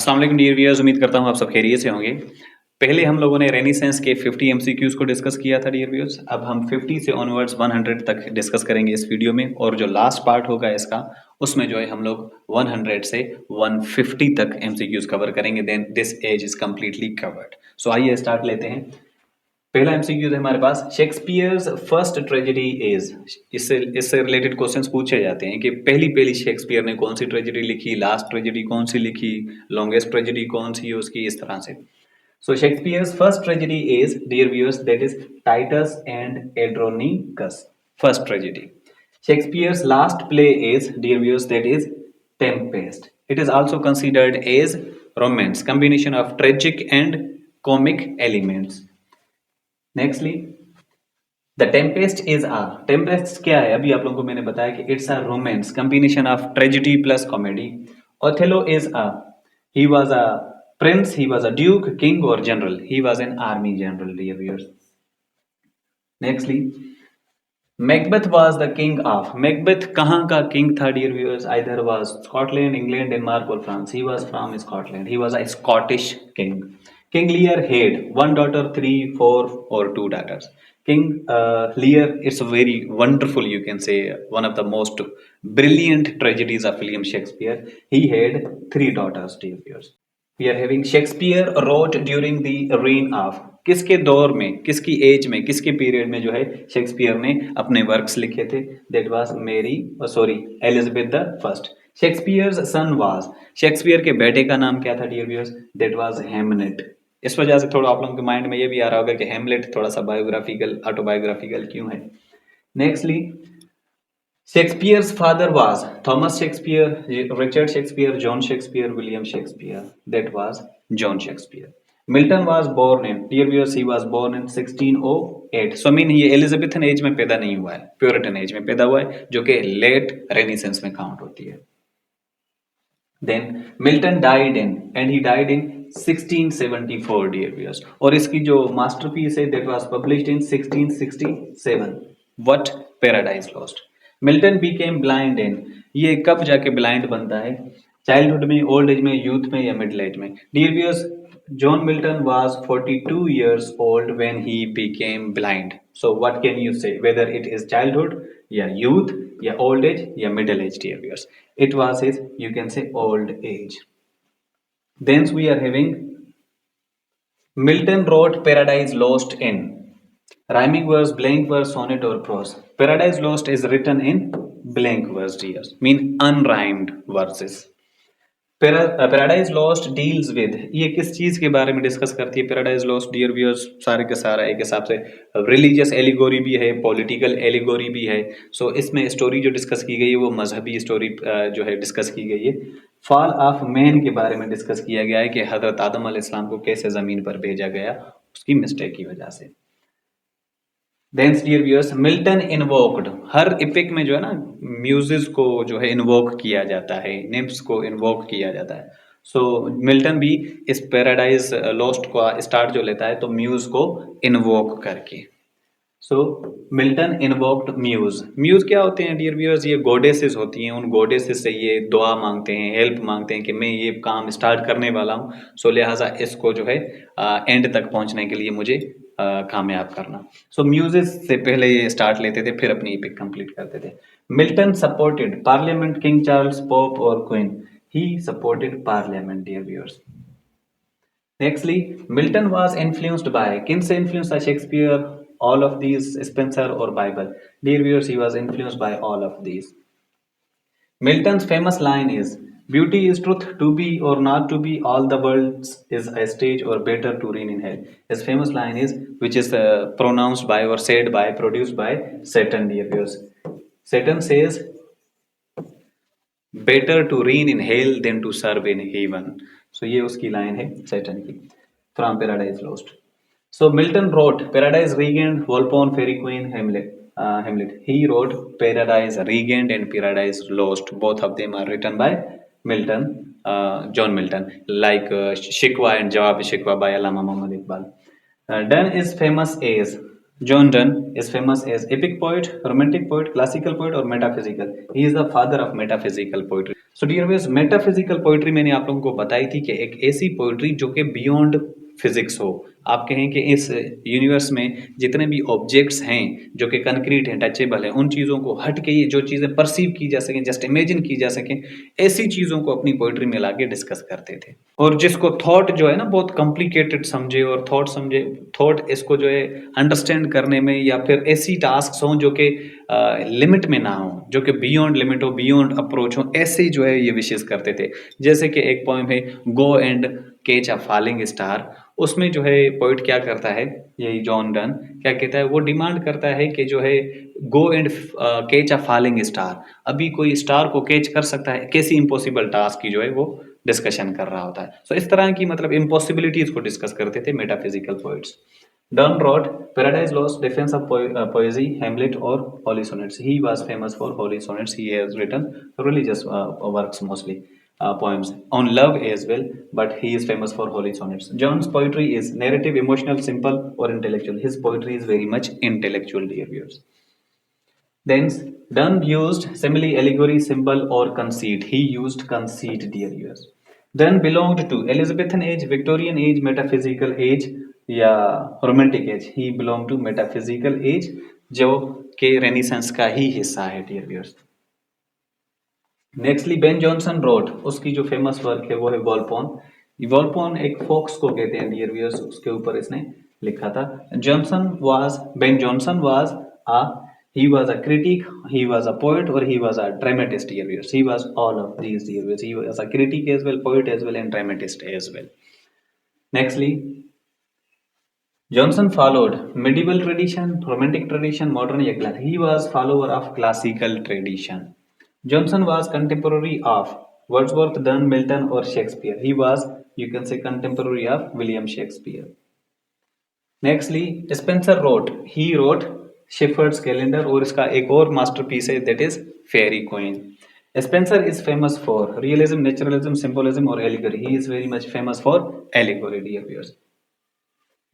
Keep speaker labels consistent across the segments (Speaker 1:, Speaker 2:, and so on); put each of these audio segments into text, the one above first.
Speaker 1: अस्सलाम वालेकुम dear viewers, उम्मीद करता हूँ आप सब खैरियत से होंगे। पहले हम लोगों ने रेनेसेंस के 50 एमसीक्यूज को डिस्कस किया था डियर व्यूअर्स। अब हम 50 से ऑनवर्ड्स 100 तक डिस्कस करेंगे इस वीडियो में, और जो लास्ट पार्ट होगा इसका उसमें जो है हम लोग 100 से 150 तक एमसीक्यूज कवर करेंगे। Then this age is completely covered. So आइए स्टार्ट लेते हैं। पहला एमसीक्यू है हमारे पास, शेक्सपियर्स फर्स्ट ट्रेजेडी इज। इससे रिलेटेड क्वेश्चंस पूछे जाते हैं कि पहली पहली शेक्सपियर ने कौन सी ट्रेजेडी लिखी, लास्ट ट्रेजेडी कौन सी लिखी, लॉन्गेस्ट ट्रेजेडी कौन सी है उसकी, इस तरह से। So Shakespeare's first tragedy is, dear viewers, that is Titus and Andronicus. First tragedy. Shakespeare's last play is, dear viewers, that is Tempest. It is also considered as romance, combination of tragic and comic elements. Nextly, The Tempest is a, Tempest क्या है? अभी आप लोगों को मैंने बताया कि it's a romance, combination of tragedy plus comedy. Othello is a, he was a prince, he was a duke, king or general. He was an army general, dear viewers. Nextly, Macbeth was the king of. Macbeth कहाँ का king था dear viewers? Either was Scotland, England, Denmark or France. He was from Scotland. He was a Scottish king. King Lear had one daughter, three, four or two daughters. King Lear is very wonderful, you can say, one of the most brilliant tragedies of William Shakespeare. He had three daughters, dear viewers. We are having Shakespeare wrote during the reign of. किसके दौर में, किसकी as में, किसके period में जो है Shakespeare ने अपने वर्क्स लिखे थे? That was Elizabeth the first. Shakespeare's son was, Shakespeare के बेटे का नाम क्या था dear viewers? That was Hamlet. इस वजह से थोड़ा आप लोगों के माइंड में ये भी आ रहा होगा कि हेमलेट थोड़ा सा बायोग्राफिकल, ऑटोबायोग्राफिकल क्यों है। Nextly, Shakespeare's father was Thomas Shakespeare, Richard Shakespeare, John Shakespeare, William Shakespeare. That was John Shakespeare. Milton was born in, dear viewers, he was born in 1608. So I mean ये Elizabethan age में पैदा नहीं हुआ है, puritan as में पैदा हुआ है, जो कि लेट रेनेसेंस में काउंट होती है। Then Milton died in, and he died in 1674, dear viewers. और इसकी जो masterpiece है, that was published in 1667. What? Paradise Lost. Milton Beckham blind इन, ये कब जाके ब्लाइंड बनता है? चाइल्डहुड में, ओल्ड एज में, यूथ में या मिडिल एज में? Dear viewers, John Milton was 42 years old when he became blind. So what can you say, whether it is childhood या youth या old age या middle age, dear viewers? It was his, you can say, old age. Then we are having Milton wrote Paradise Lost in rhyming verse, blank verse, sonnet or prose. Paradise Lost is written in blank verse, dear, mean unrhymed verses. Paradise Lost deals with, ये किस चीज के बारे में discuss करती है Paradise Lost, dear viewers? सारे के सारा एक हिसाब से रिलीजियस एलिगोरी भी है, पॉलिटिकल एलिगोरी भी है। सो इसमें स्टोरी जो डिस्कस की गई है वो मजहबी स्टोरी जो है डिस्कस की गई है। फॉल ऑफ मैन के बारे में डिस्कस किया गया है कि हजरत आदम अलैहिस्सलाम को कैसे जमीन पर भेजा गया उसकी मिस्टेक की वजह से। Then dear viewers, Milton invoked, हर इपिक में जो है ना म्यूजिस को जो है इन्वोक किया जाता है, निम्फ्स को इन्वोक किया जाता है। सो मिल्टन भी इस पैराडाइज लॉस्ट का स्टार्ट जो लेता है तो म्यूज को इन्वोक करके। सो मिल्टन इन्वोक्ड म्यूज। म्यूज क्या होते हैं डियर व्यूअर्स? ये गॉडेसेस होती हैं। उन गॉडेसेस से ये दुआ मांगते हैं, हेल्प मांगते हैं कि मैं ये काम स्टार्ट करने वाला हूँ, सो लिहाजा इसको जो है एंड तक पहुंचने के लिए मुझे कामयाब करना। सो म्यूजिस से पहले ये स्टार्ट लेते थे, फिर अपनी इपिक कंप्लीट करते थे। Milton supported parliament, King Charles, Pope और queen. He supported parliament, dear viewers. Nextly, Milton was influenced by, किनसे influenced था Shakespeare? All of these, Spencer or Bible? Dear viewers, he was influenced by all of these. Milton's famous line is, beauty is truth, to be or not to be, all the world is a stage, or better to reign in hell. His famous line is, which is pronounced by or said by, produced by Satan, dear viewers. Satan says, better to reign in hell than to serve in heaven. So ये उसकी line है Satan की, from Paradise Lost. So Milton wrote Paradise Regained, Volpone, Faerie Queene, Hamlet. He wrote Paradise Regained and Paradise Lost, both of them are written by Milton, John Milton, like Shikwa and Jawab Shikwa by Allama Mohammad Iqbal. Donne is famous as, John Donne is famous as epic poet, romantic poet, classical poet or metaphysical. He is the father of metaphysical poetry. So dear viewers, metaphysical poetry मैंने आप लोगों को बताई थी कि एक ऐसी poetry जो कि बियॉन्ड फिजिक्स हो। आप कहें कि इस यूनिवर्स में जितने भी ऑब्जेक्ट्स हैं जो कि कंक्रीट हैं, टचेबल हैं, उन चीज़ों को हट के ये जो चीज़ें परसीव की जा सकें, जस्ट इमेजिन की जा सकें, ऐसी चीज़ों को अपनी पोइट्री में लाके डिस्कस करते थे। और जिसको थॉट जो है ना बहुत कॉम्प्लिकेटेड समझे और थॉट इसको जो है अंडरस्टैंड करने में, या फिर ऐसी टास्क हों जो कि लिमिट में ना हो, जो कि बियॉन्ड लिमिट हो, बियॉन्ड अप्रोच हो, ऐसे जो है ये विशेष करते थे। जैसे कि एक पोएम है go and catch a falling star, उसमें जो है पोइट क्या करता है, यही जॉन डन क्या कहता है, वो डिमांड करता है कि जो है go and catch a falling star, अभी कोई स्टार को कैच कर सकता है, कैसी इम्पॉसिबल टास्क की जो है वो डिस्कशन कर रहा होता है। सो इस तरह की मतलब इम्पॉसिबिलिटीज को डिस्कस करते थे metaphysical poets. Donne wrote Paradise Lost, Defense of Poesy, Hamlet, or Holy Sonnets. He was famous for Holy Sonnets. He has written religious works mostly, poems on love as well, but he is famous for Holy Sonnets. John's poetry is narrative, emotional, simple, or intellectual. His poetry is very much intellectual, dear viewers. Thence, Donne used simile, allegory, symbol, or conceit. He used conceit, dear viewers. Donne belonged to Elizabethan age, Victorian age, metaphysical age, या romantic age. He belong to metaphysical age, जो के Renaissance का ही हिस्सा है, dear viewers. Nextly Ben Jonson wrote, उसकी जो famous work है वो है वॉल्पोन। वॉल्पोन एक फोक्स को कहते हैं, डियर व्यूअर्स, उसके ऊपर इसने लिखा था। Ben Jonson was a he was a critic, he was a poet, or he was a dramatist, dear viewers. He was all of these, dear viewers. He was a critic as well, poet as well, and dramatist as well. Nextly, Johnson followed medieval tradition, romantic tradition, modern या classic. He was follower of classical tradition. Johnson was contemporary of Wordsworth, Donne, Milton, or Shakespeare. He was, you can say, contemporary of William Shakespeare. Nextly, Spencer wrote. He wrote Shepherd's Calendar, और इसका एक और masterpiece है, that is Fairy Queen. Spencer is famous for realism, naturalism, symbolism, or allegory. He is very much famous for allegory, dear viewers.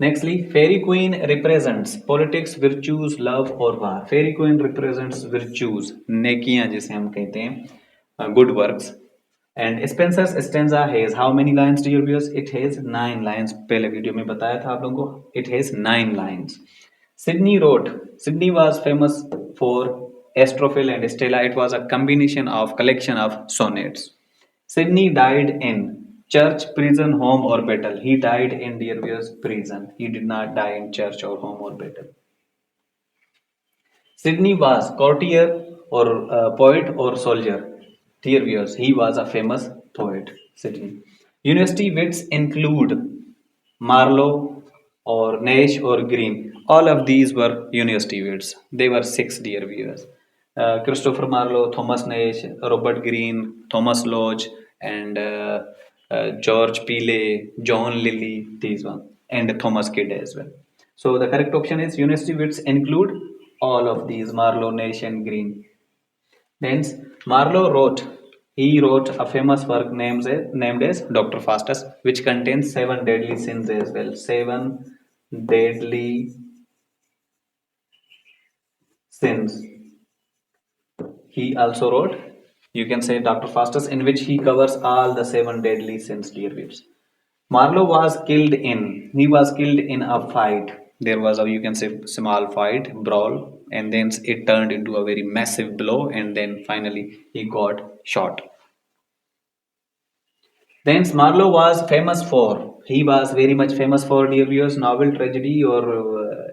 Speaker 1: Nextly, Fairy Queen represents politics, virtues, love और war. Fairy Queen represents virtues, नेकियां जिसे हम कहते हैं, good works. And Spencer's stanza has how many lines, dear viewers? It has 9 lines. पहले video में बताया था आप लोगों को, it has 9 lines. Sidney wrote. Sidney was famous for Astrophil and Stella. It was a combination of collection of sonnets. Sidney died in church, prison, home, or battle. He died in, dear viewers, prison. He did not die in church or home or battle. Sidney was courtier or poet or soldier. Dear viewers, he was a famous poet. Sidney. University wits include Marlowe or Nash or Green. All of these were university wits. They were 6, dear viewers. Christopher Marlowe, Thomas Nash, Robert Greene, Thomas Lodge, and George Peele, John Lilly, these one, and Thomas Kidd as well. So the correct option is university wits include all of these, Marlowe, Nash, and Greene. Hence, Marlowe wrote. He wrote a famous work named as Dr. Faustus, which contains 7 deadly sins as well. 7 deadly sins. He also wrote, you can say, Dr. Faustus, in which he covers all the 7 deadly sins, dear viewers. Marlowe was killed in. He was killed in a fight. There was a, you can say, small fight, brawl, and then it turned into a very massive blow, and then finally he got shot. Thence Marlowe was famous for. He was very much famous for, dear viewers, novel, tragedy, or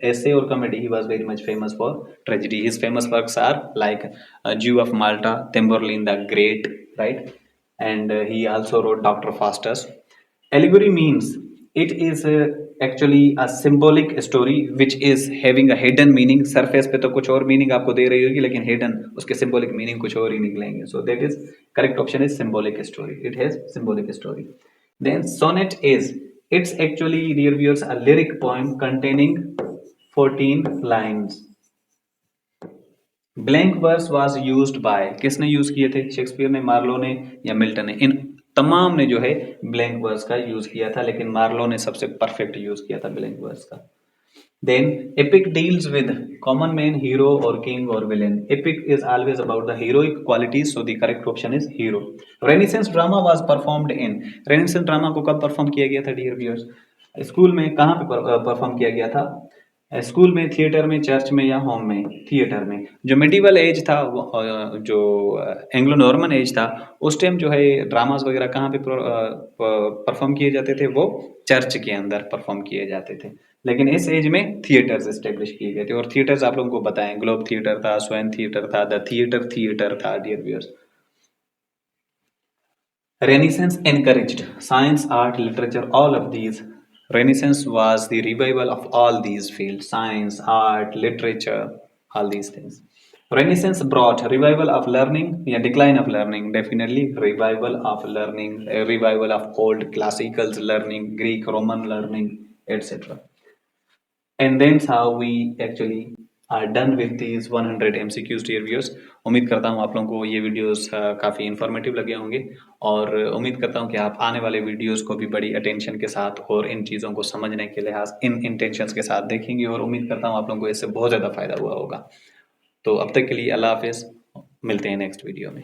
Speaker 1: essay or comedy. He was very much famous for tragedy. His famous works are like Jew of Malta, Tamburlaine the Great, right? And he also wrote Dr. Faustus. Allegory means it is actually a symbolic story which is having a hidden meaning. Surface पे तो कुछ और meaning आपको दे रही होगी, लेकिन hidden उसके symbolic meaning कुछ और ही निकलेंगे. So that is correct option is symbolic story. It has symbolic story. Then sonnet is, it's actually, dear viewers, a lyric poem containing 14 lines. Blank verse was used by, किसने use किए थे? Shakespeare ने, Marlowe ने, या Milton ने? इन तमाम ने जो है ब्लैंक वर्स का यूज किया था, लेकिन मार्लो ने सबसे परफेक्ट यूज किया था ब्लैंक वर्स का. Then epic deals with common man, hero or king or villain. Epic is always about the heroic qualities, so the correct option is hero. Renaissance drama was performed in. Renaissance drama को कब perform किया गया था dear viewers? School में कहाँ पे perform किया गया था? स्कूल में, थिएटर में, चर्च में या होम में? थिएटर में। जो मिडिवल एज था जो एंग्लो नॉर्मन एज था, उस टाइम जो है ड्रामास वगैरह कहाँ पे परफॉर्म किए जाते थे? वो चर्च के अंदर परफॉर्म किए जाते थे। लेकिन इस एज में थिएटर्स एस्टेब्लिश किए गए थे, और थिएटर्स आप लोगों को बताएं, ग्लोब थिएटर था, स्वयं थिएटर था, द थिएटर था dear viewers. Renaissance encouraged science, art, literature, all of these. Renaissance was the revival of all these fields: science, art, literature, all these things. Renaissance brought revival of learning, yeah, decline of learning, definitely revival of learning, a revival of old classicals learning, Greek, Roman learning, etc. And that's how we actually are done with these 100 MCQs dear viewers. उम्मीद करता हूँ आप लोगों को ये videos काफ़ी informative लगे होंगे, और उम्मीद करता हूँ कि आप आने वाले वीडियोस को भी बड़ी अटेंशन के साथ और इन चीज़ों को समझने के लिहाज इन इंटेंशंस के साथ देखेंगे, और उम्मीद करता हूँ आप लोगों को इससे बहुत ज़्यादा फ़ायदा हुआ होगा। तो अब तक के लिए अल्लाह हाफिज़, मिलते हैं नेक्स्ट वीडियो में।